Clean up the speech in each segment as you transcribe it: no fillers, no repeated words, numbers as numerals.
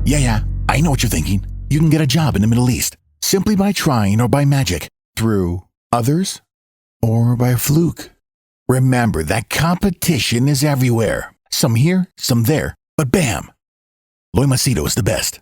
Yeah, I know what you're thinking. You can get a job in the Middle East simply by trying or by magic, through others or by fluke. Remember that competition is everywhere. Some here, some there, but bam! Loy Machedo is the best.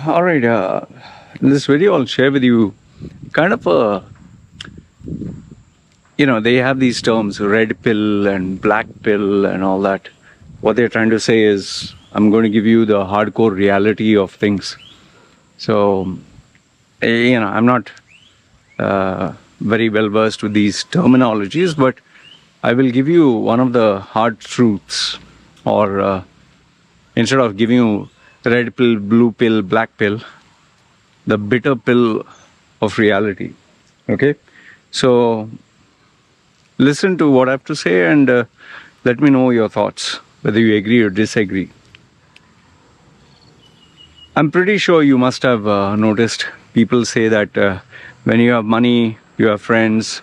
All right, in this video I'll share with you kind of they have these terms, red pill and black pill and all that. What they're trying to say is, I'm going to give you the hardcore reality of things. So, I'm not very well versed with these terminologies, but I will give you one of the hard truths, or instead of giving you red pill, blue pill, black pill, the bitter pill of reality. Okay, so listen to what I have to say and let me know your thoughts, whether you agree or disagree. I'm pretty sure you must have noticed people say that when you have money, you have friends,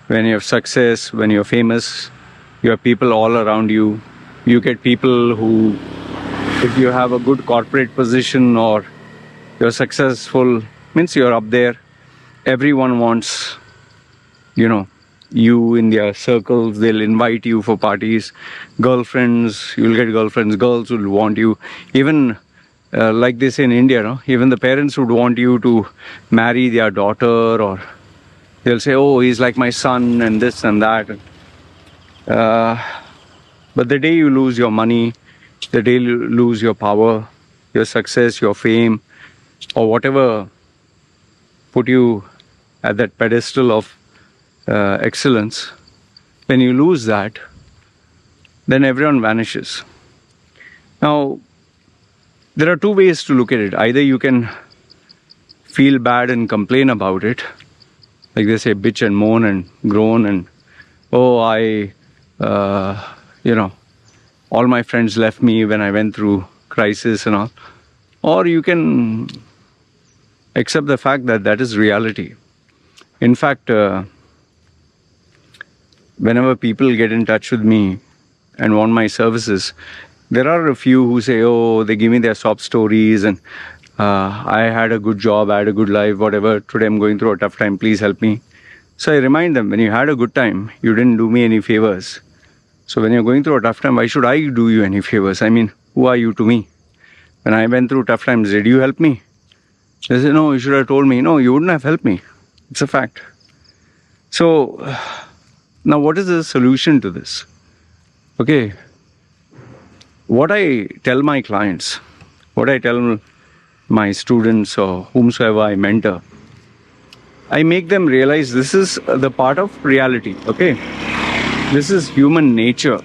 when you have success, when you're famous, you have people all around you. You get people who, if you have a good corporate position or you're successful, means you're up there, everyone wants, you in their circles. They'll invite you for parties. Girlfriends, you'll get girlfriends. Girls will want you. Even like they say in India, no? Even the parents would want you to marry their daughter, or they'll say, oh, he's like my son and this and that. But the day you lose your money, the day you lose your power, your success, your fame, or whatever put you at that pedestal of excellence, when you lose that, then everyone vanishes. Now, there are two ways to look at it. Either you can feel bad and complain about it, like they say, bitch and moan and groan and, all my friends left me when I went through crisis and all. Or you can accept the fact that that is reality. In fact, whenever people get in touch with me and want my services, there are a few who say, oh, they give me their sob stories and I had a good job, I had a good life, whatever. Today I'm going through a tough time, please help me. So I remind them, when you had a good time, you didn't do me any favors. So when you're going through a tough time, why should I do you any favors? I mean, who are you to me? When I went through tough times, did you help me? They say, no, you should have told me. No, you wouldn't have helped me. It's a fact. So, now what is the solution to this? Okay, what I tell my clients, what I tell my students or whomsoever I mentor, I make them realize this is the part of reality, okay? This is human nature.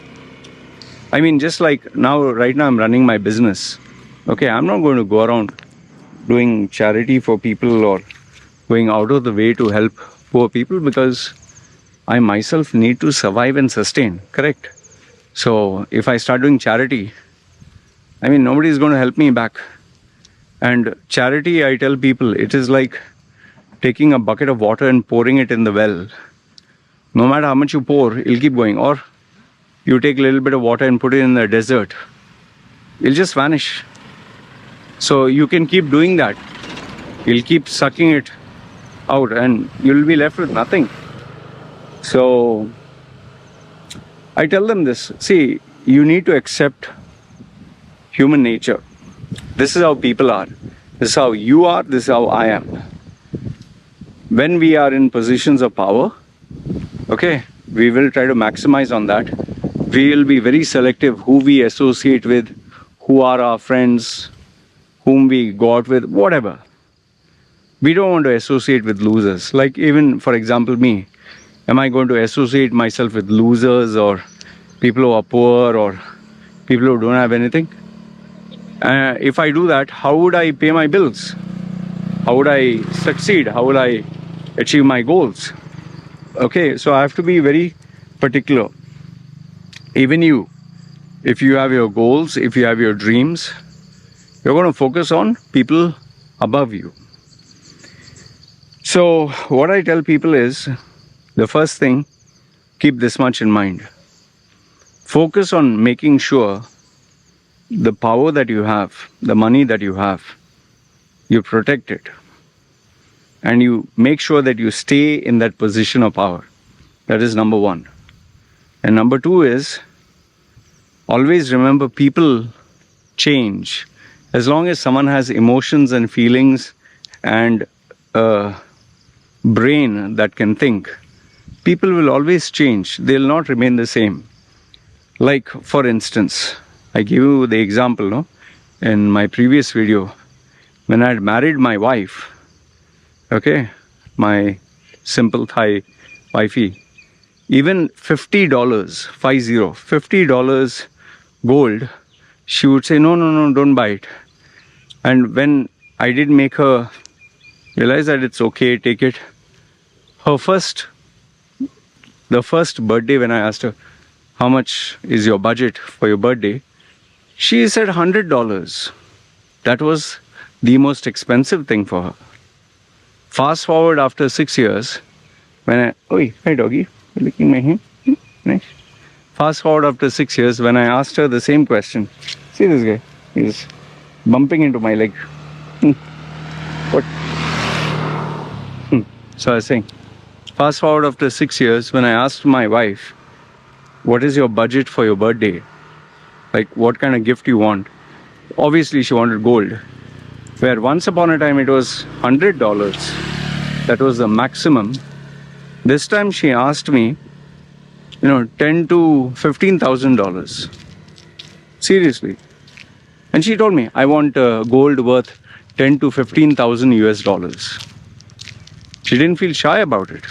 I mean, just like right now I'm running my business. Okay, I'm not going to go around doing charity for people or going out of the way to help poor people, because I myself need to survive and sustain, correct? So if I start doing charity, I mean, nobody is going to help me back. And charity, I tell people, it is like taking a bucket of water and pouring it in the well. No matter how much you pour, it'll keep going. Or you take a little bit of water and put it in the desert, it'll just vanish. So you can keep doing that. You'll keep sucking it out and you'll be left with nothing. So I tell them this. See, you need to accept human nature. This is how people are. This is how you are. This is how I am. When we are in positions of power, okay, we will try to maximize on that. We will be very selective who we associate with, who are our friends, whom we go out with, whatever. We don't want to associate with losers. Like even, for example, me. Am I going to associate myself with losers or people who are poor or people who don't have anything? If I do that, how would I pay my bills? How would I succeed? How would I achieve my goals? Okay, so I have to be very particular. Even you, if you have your goals, if you have your dreams, you're going to focus on people above you. So what I tell people is, the first thing, keep this much in mind. Focus on making sure the power that you have, the money that you have, you protect it. And you make sure that you stay in that position of power. That is number one. And number two is, always remember people change. As long as someone has emotions and feelings and a brain that can think, people will always change. They'll not remain the same. Like, for instance, I give you the example, no? In my previous video, when I had married my wife, okay, my simple Thai wifey, even $50, $50 gold, she would say, no, don't buy it. And when I did make her realize that it's okay, take it, the first birthday, when I asked her, how much is your budget for your birthday? She said $100. That was the most expensive thing for her. Fast forward after 6 years, hi doggy, you're licking my hand. Nice. Fast forward after 6 years, when I asked her the same question, see this guy, he's bumping into my leg. What? So I was saying, fast forward after 6 years, when I asked my wife, what is your budget for your birthday? Like, what kind of gift you want? Obviously, she wanted gold. Where once upon a time it was $100. That was the maximum. This time she asked me, $10,000 to $15,000. Seriously. And she told me, I want gold worth 10 to 15,000 US dollars. She didn't feel shy about it.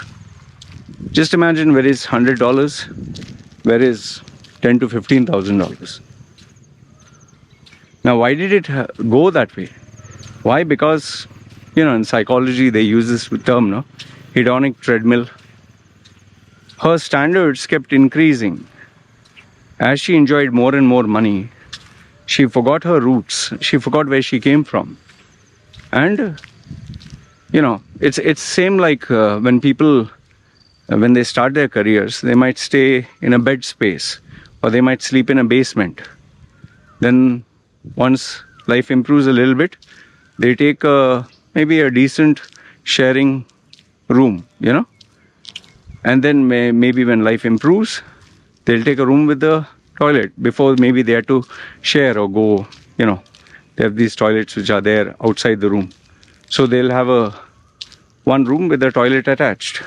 Just imagine, where is $100? Where is $10,000 to $15,000? Now, why did it go that way? Why? Because, in psychology, they use this term, no? Hedonic treadmill. Her standards kept increasing. As she enjoyed more and more money, she forgot her roots. She forgot where she came from. And, it's same like when people, when they start their careers, they might stay in a bed space, or they might sleep in a basement. Then once life improves a little bit, they take maybe a decent sharing room, and then maybe when life improves, they'll take a room with the toilet. Before, maybe they had to share or go, they have these toilets which are there outside the room. So they'll have one room with a toilet attached.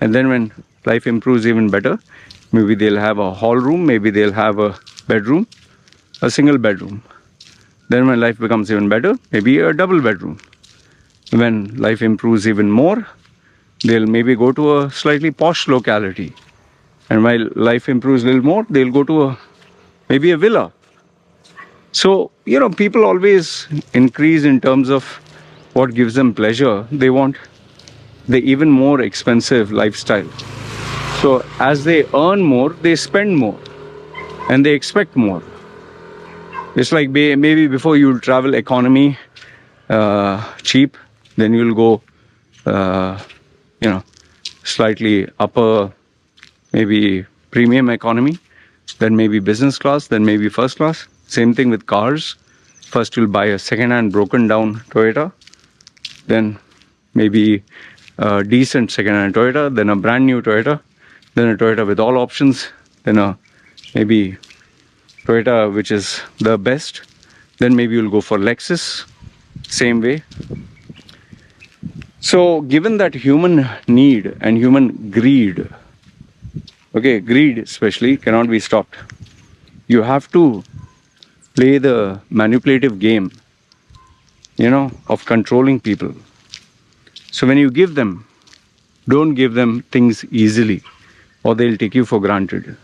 And then when life improves even better, maybe they'll have a hall room, maybe they'll have a bedroom, a single bedroom. Then when life becomes even better, maybe a double bedroom. When life improves even more, they'll maybe go to a slightly posh locality. And while life improves a little more, they'll go to maybe a villa. So, people always increase in terms of what gives them pleasure. They want the even more expensive lifestyle. So as they earn more, they spend more. And they expect more. It's like maybe before you travel economy, cheap, then you'll go, slightly upper, maybe premium economy, then maybe business class, then maybe first class. Same thing with cars. First you'll buy a second-hand broken down Toyota, then maybe a decent second-hand Toyota, then a brand new Toyota, then a Toyota with all options, then a maybe Toyota which is the best, then maybe you'll go for Lexus, same way. So given that human need and human greed, greed especially, cannot be stopped, you have to play the manipulative game, of controlling people. So when you give them, don't give them things easily, or they'll take you for granted.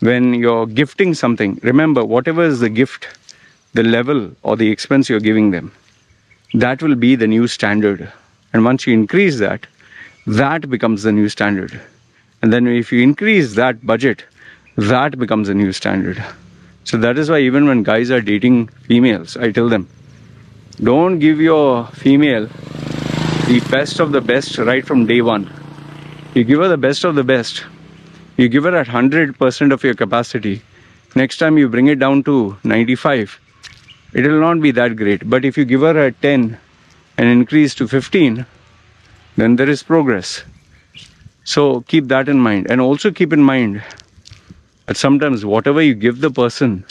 When you're gifting something, remember, whatever is the gift, the level or the expense you're giving them, that will be the new standard. And once you increase that, that becomes the new standard. And then if you increase that budget, That becomes a new standard. So that is why even when guys are dating females, I tell them, don't give your female the best of the best right from day one. You give her the best of the best. You give her at 100% of your capacity. Next time you bring it down to 95, it will not be that great. But if you give her at 10 and increase to 15, then there is progress. So keep that in mind. And also keep in mind that sometimes whatever you give the person,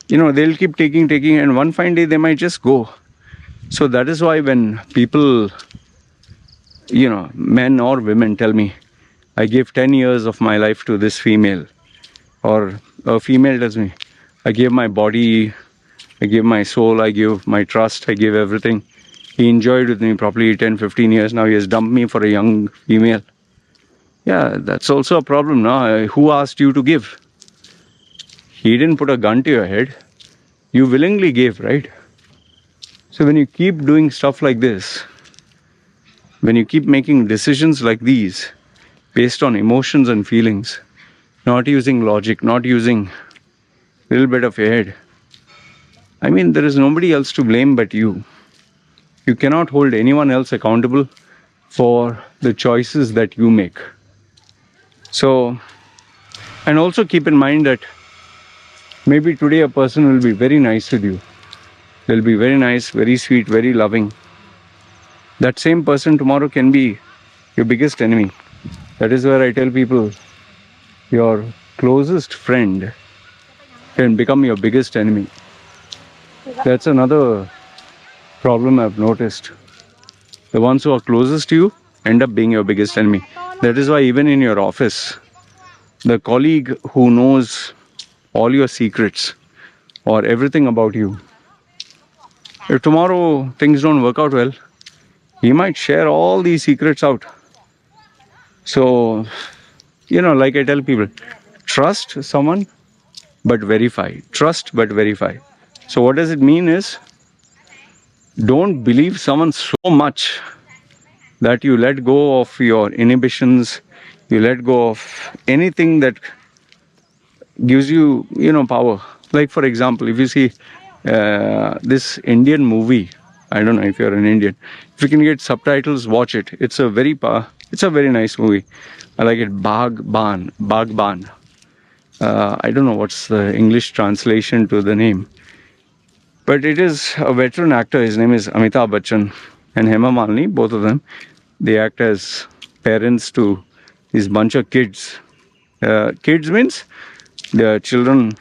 they'll keep taking, and one fine day they might just go. So that is why when people, men or women tell me, I gave 10 years of my life to this female, or a female tells me, I gave my body, I gave my soul, I gave my trust, I gave everything. He enjoyed with me properly 10, 15 years. Now he has dumped me for a young female. Yeah, that's also a problem now. Who asked you to give? He didn't put a gun to your head. You willingly gave, right? So when you keep doing stuff like this, when you keep making decisions like these, based on emotions and feelings, not using logic, not using a little bit of your head, I mean, there is nobody else to blame but you. You cannot hold anyone else accountable for the choices that you make. So, and also keep in mind that maybe today a person will be very nice with you. They'll be very nice, very sweet, very loving. That same person tomorrow can be your biggest enemy. That is where I tell people, your closest friend can become your biggest enemy. That's another problem I've noticed. The ones who are closest to you end up being your biggest enemy. That is why even in your office, the colleague who knows all your secrets or everything about you, if tomorrow things don't work out well, he might share all these secrets out. So, like I tell people, trust someone, but verify. Trust, but verify. So what does it mean is, don't believe someone so much that you let go of your inhibitions, you let go of anything that gives you, power. Like for example, if you see this Indian movie, I don't know if you're an Indian, if you can get subtitles, watch it. It's a very nice movie. I like it. Bagban. I don't know what's the English translation to the name. But it is a veteran actor. His name is Amitabh Bachchan and Hema Malini, both of them. They act as parents to this bunch of kids. Kids means the children,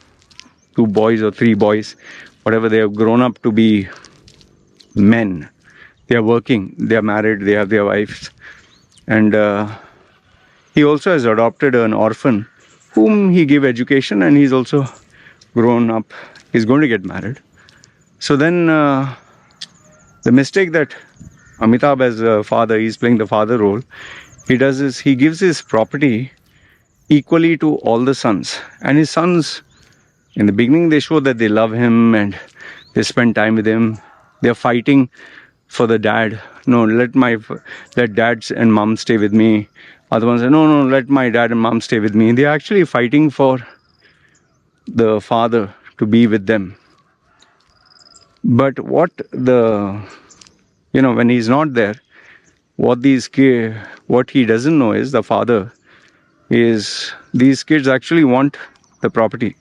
2 boys or 3 boys, whatever, they have grown up to be men. They are working, they are married, they have their wives. And he also has adopted an orphan whom he gave education, and he's also grown up. He's going to get married. So then the mistake that Amitabh as a father, he's playing the father role, he does is he gives his property equally to all the sons. And his sons, in the beginning, they show that they love him and they spend time with him. They're fighting for the dad. No, let dad and mom stay with me. Other ones say, no, let my dad and mom stay with me. They're actually fighting for the father to be with them. But when he's not there, what he doesn't know is the father is these kids actually want the property.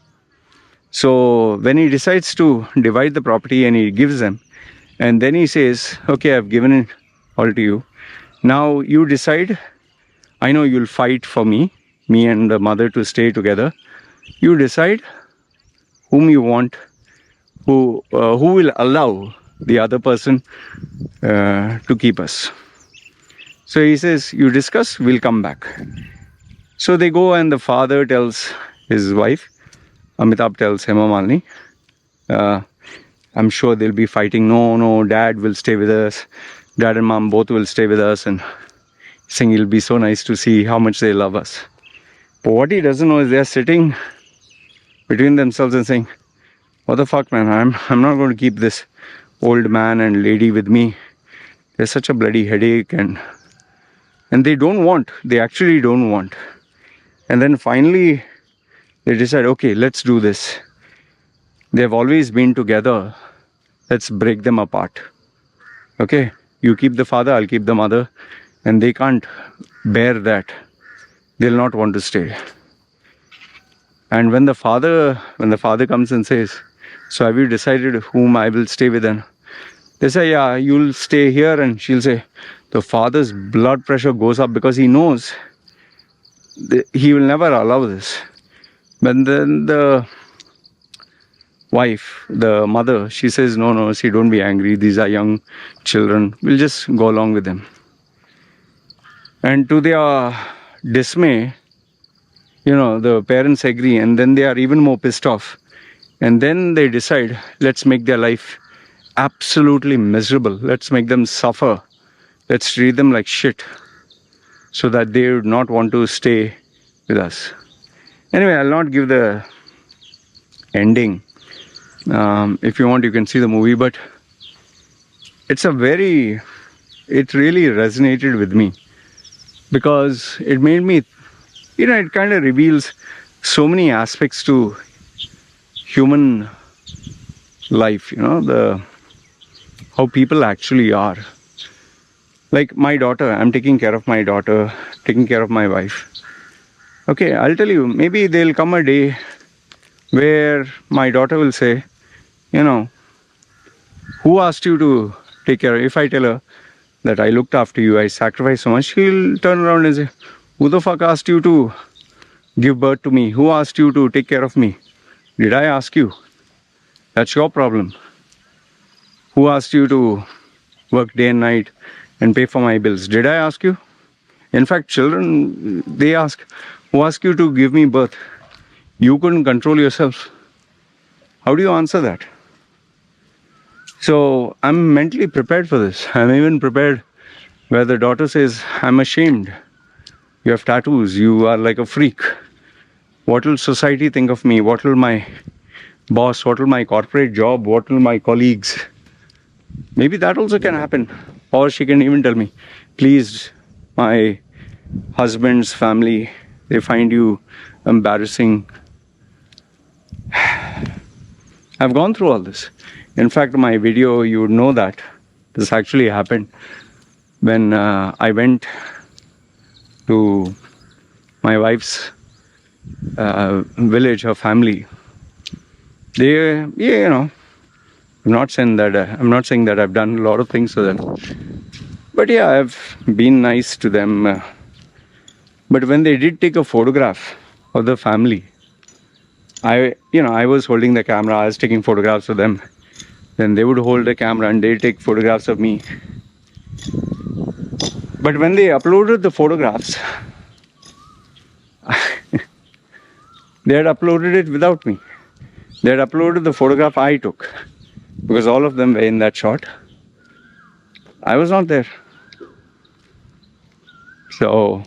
So when he decides to divide the property and he gives them, and then he says, okay, I've given it all to you. Now you decide. I know you'll fight for me and the mother to stay together. You decide whom you want, who will allow the other person to keep us. So he says, you discuss, we'll come back. So they go, and the father tells his wife, Amitabh tells Hema Malini, I'm sure they'll be fighting. No, dad will stay with us. Dad and mom both will stay with us. And saying it'll be so nice to see how much they love us. But what he doesn't know is they're sitting between themselves and saying, what the fuck, man, I'm not going to keep this old man and lady with me. There's such a bloody headache, and they actually don't want. And then finally They decide, okay, let's do this. They've always been together. Let's break them apart. Okay, you keep the father, I'll keep the mother. And they can't bear that. They'll not want to stay. And when the father comes and says, so have you decided whom I will stay with? And they say, yeah, you'll stay here. And she'll say, the father's blood pressure goes up because he knows he will never allow this. But then the wife, the mother, she says, no, see, don't be angry. These are young children. We'll just go along with them. And to their dismay, the parents agree, and then they are even more pissed off. And then they decide, let's make their life absolutely miserable. Let's make them suffer. Let's treat them like shit so that they would not want to stay with us. Anyway, I'll not give the ending. If you want, you can see the movie, but it really resonated with me because it made me, it kind of reveals so many aspects to human life, how people actually are. Like my daughter, I'm taking care of my daughter, taking care of my wife. Okay, I'll tell you, maybe there'll come a day where my daughter will say, who asked you to take care? If I tell her that I looked after you, I sacrificed so much, she'll turn around and say, who the fuck asked you to give birth to me? Who asked you to take care of me? Did I ask you? That's your problem. Who asked you to work day and night and pay for my bills? Did I ask you? In fact, children, they ask, who asked you to give me birth? You couldn't control yourself. How do you answer that? So I'm mentally prepared for this. I'm even prepared where the daughter says, I'm ashamed. You have tattoos. You are like a freak. What will society think of me? What will my boss? What will my corporate job? What will my colleagues? Maybe that also can happen. Or she can even tell me, please, my husband's family, they find you embarrassing. I've gone through all this. In fact, my video, you would know that this actually happened when I went to my wife's village, her family. I'm not saying that I've done a lot of things for them, but yeah, I've been nice to them. But when they did take a photograph of the family, I was holding the camera. I was taking photographs of them. Then they would hold the camera and they'd take photographs of me. But when they uploaded the photographs, they had uploaded it without me. They had uploaded the photograph I took because all of them were in that shot. I was not there. So,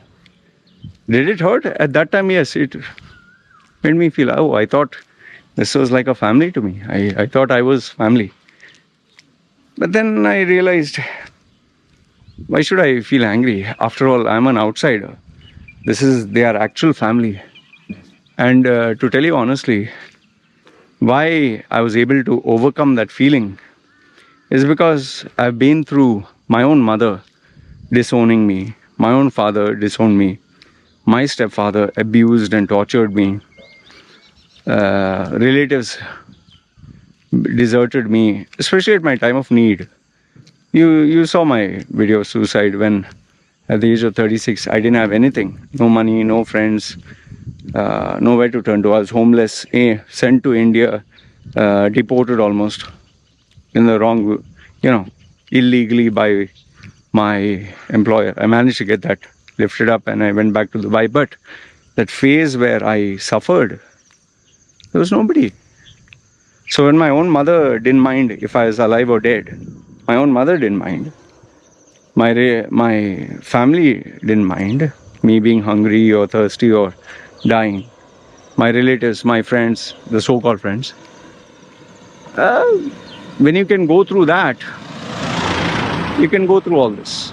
did it hurt? At that time, yes, it made me feel, I thought this was like a family to me. I thought I was family. But then I realized, why should I feel angry? After all, I'm an outsider. They are actual family. And to tell you honestly, why I was able to overcome that feeling is because I've been through my own mother disowning me, my own father disowned me, my stepfather abused and tortured me, relatives deserted me, especially at my time of need. You saw my video of suicide when at the age of 36 I didn't have anything, no money, no friends, nowhere to turn to. I was homeless, sent to India, deported almost in the wrong, illegally by my employer. I managed to get that lifted up and I went back to Dubai. But that phase where I suffered, there was nobody. So when my own mother didn't mind if I was alive or dead, my own mother didn't mind. My family didn't mind me being hungry or thirsty or dying. My relatives, my friends, the so-called friends. When you can go through that, you can go through all this.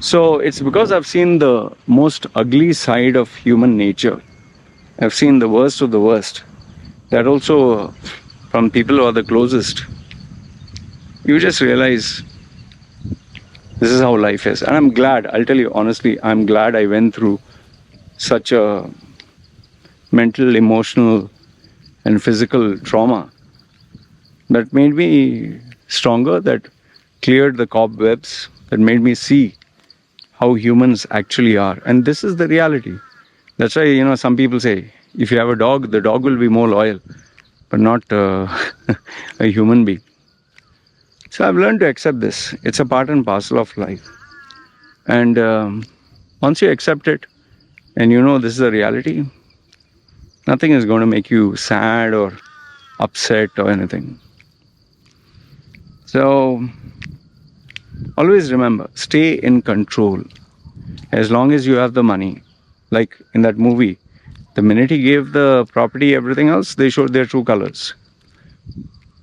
So it's because I've seen the most ugly side of human nature. I've seen the worst of the worst. That also from people who are the closest. You just realize this is how life is. And I'm glad, I'll tell you honestly, I'm glad I went through such a mental, emotional, and physical trauma that made me stronger, that cleared the cobwebs, that made me see how humans actually are. And this is the reality. That's why, some people say, if you have a dog, the dog will be more loyal, but not a human being. So I've learned to accept this. It's a part and parcel of life. And once you accept it, and this is a reality, nothing is going to make you sad or upset or anything. So always remember, stay in control. As long as you have the money, like in that movie, the minute he gave the property, everything else, they showed their true colors.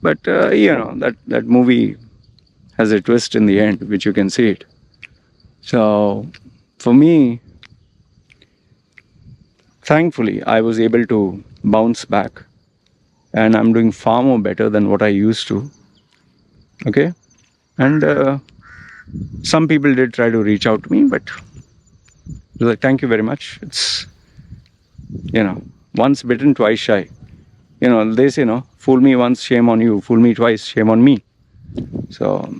But that movie has a twist in the end, which you can see it. So for me, thankfully, I was able to bounce back, and I'm doing far more better than what I used to. Okay? And some people did try to reach out to me, but like, thank you very much. It's, once bitten, twice shy. They say, fool me once, shame on you. Fool me twice, shame on me. So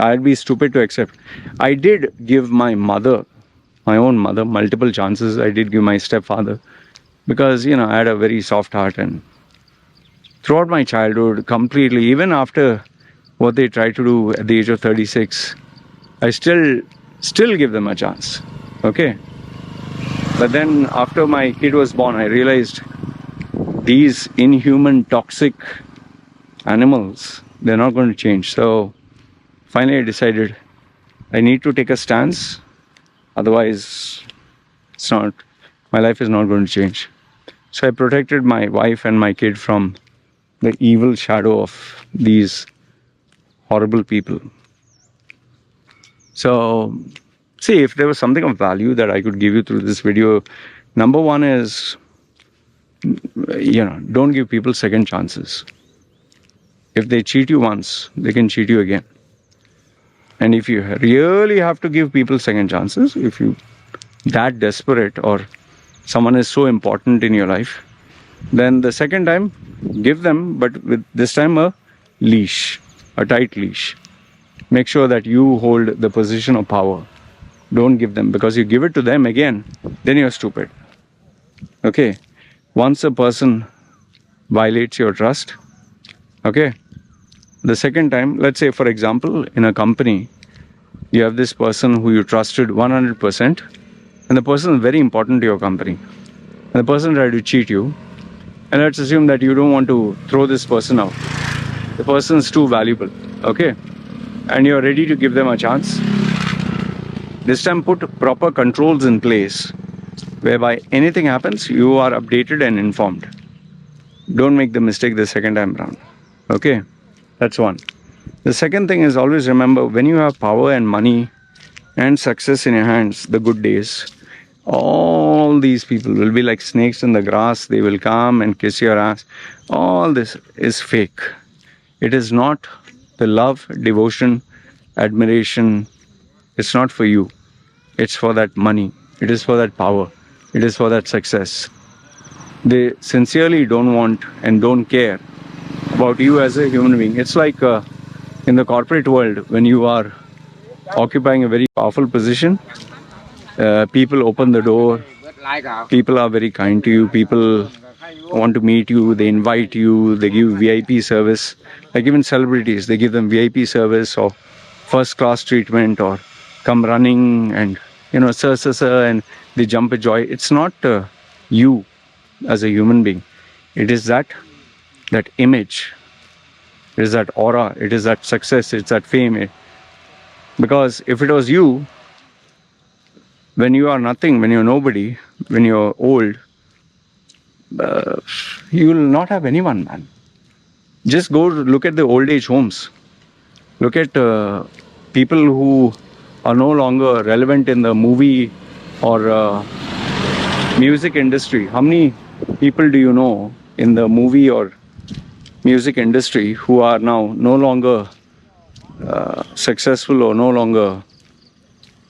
I'd be stupid to accept. I did give my mother, my own mother, multiple chances. I did give my stepfather because, I had a very soft heart, and throughout my childhood, completely, even after what they tried to do at the age of 36, I still give them a chance. Okay? But then after my kid was born, I realized these inhuman, toxic animals, they're not going to change. So finally I decided I need to take a stance. Otherwise, my life is not going to change. So I protected my wife and my kid from the evil shadow of these horrible people. So, see, if there was something of value that I could give you through this video, number one is, don't give people second chances. If they cheat you once, they can cheat you again. And if you really have to give people second chances, if you that desperate or someone is so important in your life, then the second time, give them, but with this time a leash, a tight leash. Make sure that you hold the position of power. Don't give them, because you give it to them again, then you're stupid. Okay? Once a person violates your trust, okay, the second time, let's say for example, in a company, you have this person who you trusted 100%, and the person is very important to your company, and the person tried to cheat you, and let's assume that you don't want to throw this person out. The person is too valuable, okay, and you're ready to give them a chance. This time put proper controls in place, whereby anything happens, you are updated and informed. Don't make the mistake the second time around. Okay, that's one. The second thing is, always remember, when you have power and money and success in your hands, the good days, all these people will be like snakes in the grass. They will come and kiss your ass. All this is fake. It is not the love, devotion, admiration. It's not for you. It's for that money. It is for that power. It is for that success. They sincerely don't want and don't care about you as a human being. It's like in the corporate world, when you are occupying a very powerful position, people open the door, people are very kind to you, people want to meet you, they invite you, they give VIP service. Like even celebrities, they give them VIP service or first class treatment, or come running and sir, and they jump with joy. It's not you as a human being. It is that image, it is that aura, it is that success, it's that fame. Because if it was you, when you are nothing, when you're nobody, when you're old, you will not have anyone, man. Just go look at the old age homes. Look at people who are no longer relevant in the movie or Music industry. How many people do you know in the movie or music industry who are now no longer successful or no longer,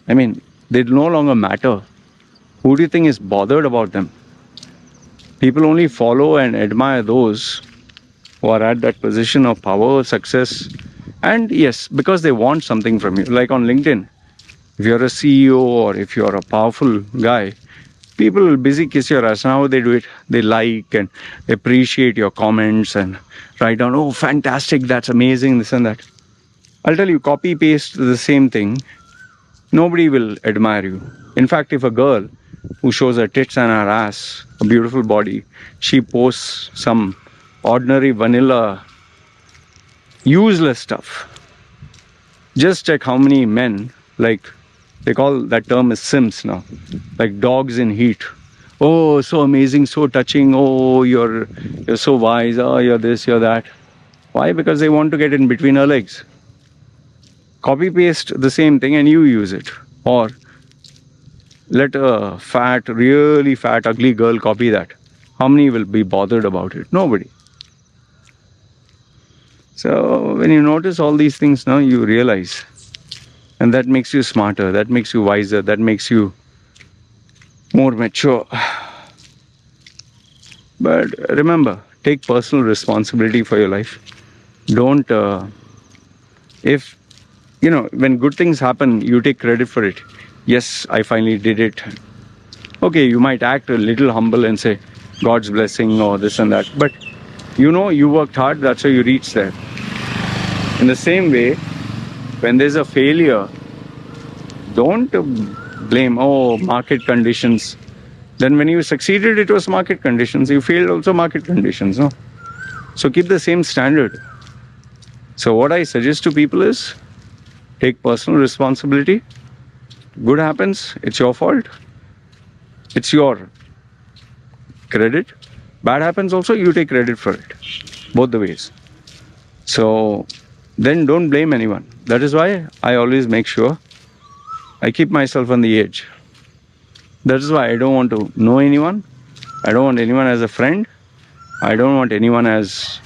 they no longer matter? Who do you think is bothered about them? People only follow and admire those who are at that position of power, success, and yes, because they want something from you. Like on LinkedIn, if you're a CEO or if you're a powerful guy, people will busy kiss your ass. Now they do it. They like and appreciate your comments and write down, oh, fantastic, that's amazing, this and that. I'll tell you, copy paste the same thing. Nobody will admire you. In fact, if a girl who shows her tits and her ass, a beautiful body, she posts some ordinary vanilla, useless stuff. Just check how many men, like they call that term as simps now, like dogs in heat. Oh, so amazing, so touching. Oh, you're so wise. Oh, you're this, you're that. Why? Because they want to get in between her legs. Copy paste the same thing and you use it. Or let a fat, really fat, ugly girl copy that. How many will be bothered about it? Nobody. So when you notice all these things now, you realize, and that makes you smarter, that makes you wiser, that makes you more mature. But remember, take personal responsibility for your life. Don't, when good things happen, you take credit for it. Yes, I finally did it. Okay, you might act a little humble and say, God's blessing or this and that. But you worked hard, that's why you reached there. In the same way, when there's a failure, don't blame, market conditions. Then when you succeeded, it was market conditions. You failed, also market conditions, no? So keep the same standard. So what I suggest to people is, take personal responsibility. Good happens, it's your fault. It's your credit. Bad happens also, you take credit for it. Both the ways. So then don't blame anyone. That is why I always make sure I keep myself on the edge. That is why I don't want to know anyone. I don't want anyone as a friend. I don't want anyone as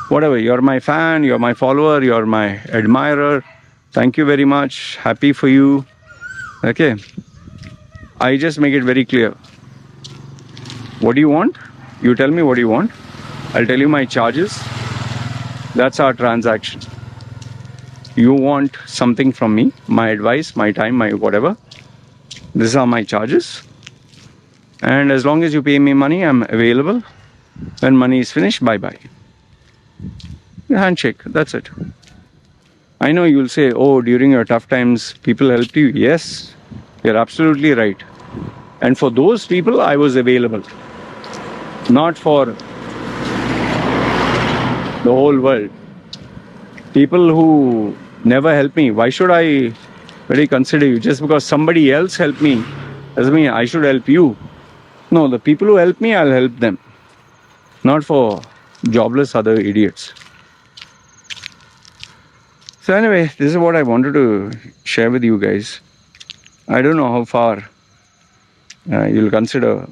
whatever. You're my fan, you're my follower, you're my admirer. Thank you very much. Happy for you. Okay. I just make it very clear. What do you want? You tell me what you want. I'll tell you my charges. That's our transaction. You want something from me, my advice, my time, my whatever. These are my charges. And as long as you pay me money, I'm available. When money is finished, bye-bye. Handshake, that's it. I know you'll say, during your tough times, people helped you. Yes, you're absolutely right. And for those people, I was available. Not for the whole world. People who never help me, why should I really consider you? Just because somebody else helped me doesn't mean I should help you. No, the people who help me, I'll help them. Not for jobless other idiots. So anyway, this is what I wanted to share with you guys. I don't know how far you'll consider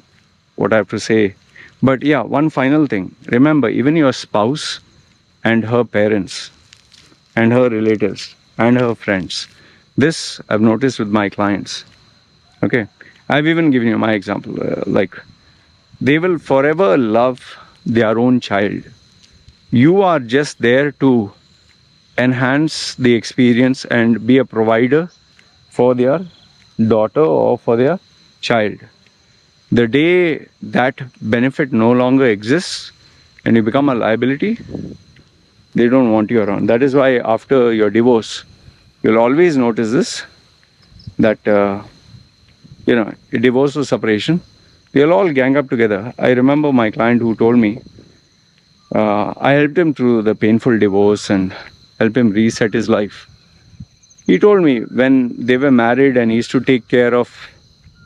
what I have to say. But yeah, one final thing. Remember, even your spouse and her parents and her relatives and her friends. This I've noticed with my clients. Okay. I've even given you my example. Like, they will forever love their own child. You are just there to enhance the experience and be a provider for their daughter or for their child. The day that benefit no longer exists and you become a liability, they don't want you around. That is why after your divorce, you'll always notice this, that, a divorce or separation, they'll all gang up together. I remember my client who told me, I helped him through the painful divorce and helped him reset his life. He told me when they were married and he used to take care of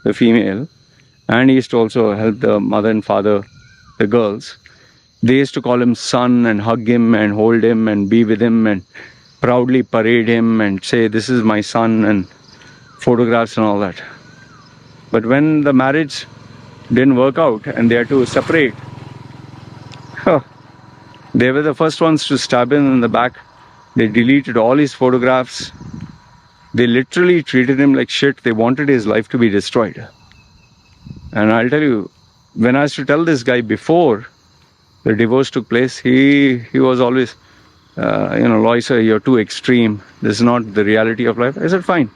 the female and he used to also help the mother and father, the girls, they used to call him son and hug him and hold him and be with him and proudly parade him and say, this is my son, and photographs and all that. But when the marriage didn't work out and they had to separate. Huh. They were the first ones to stab him in the back. They deleted all his photographs. They literally treated him like shit. They wanted his life to be destroyed. And I'll tell you, when I used to tell this guy before the divorce took place, he was always, Loy sir, you're too extreme. This is not the reality of life. I said, fine.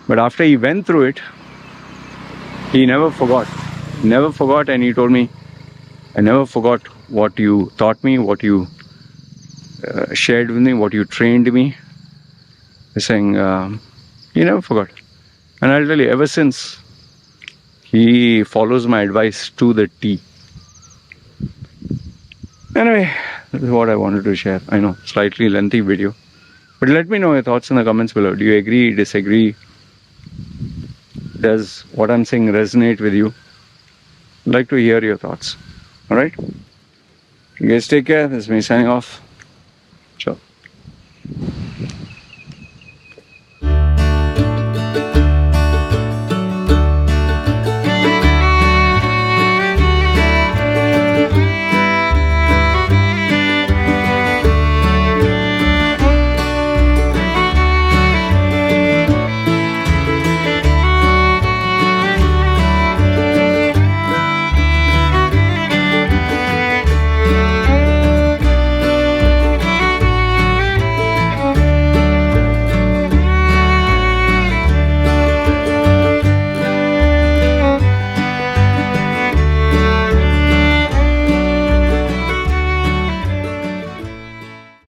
But after he went through it, he never forgot. Never forgot, and he told me, I never forgot what you taught me, what you shared with me, what you trained me. He's saying, he never forgot. And I'll tell you, ever since, he follows my advice to the T. Anyway, this is what I wanted to share. I know, slightly lengthy video. But let me know your thoughts in the comments below. Do you agree, disagree? Does what I'm saying resonate with you? I'd like to hear your thoughts. Alright? You guys take care. This is me signing off. Ciao.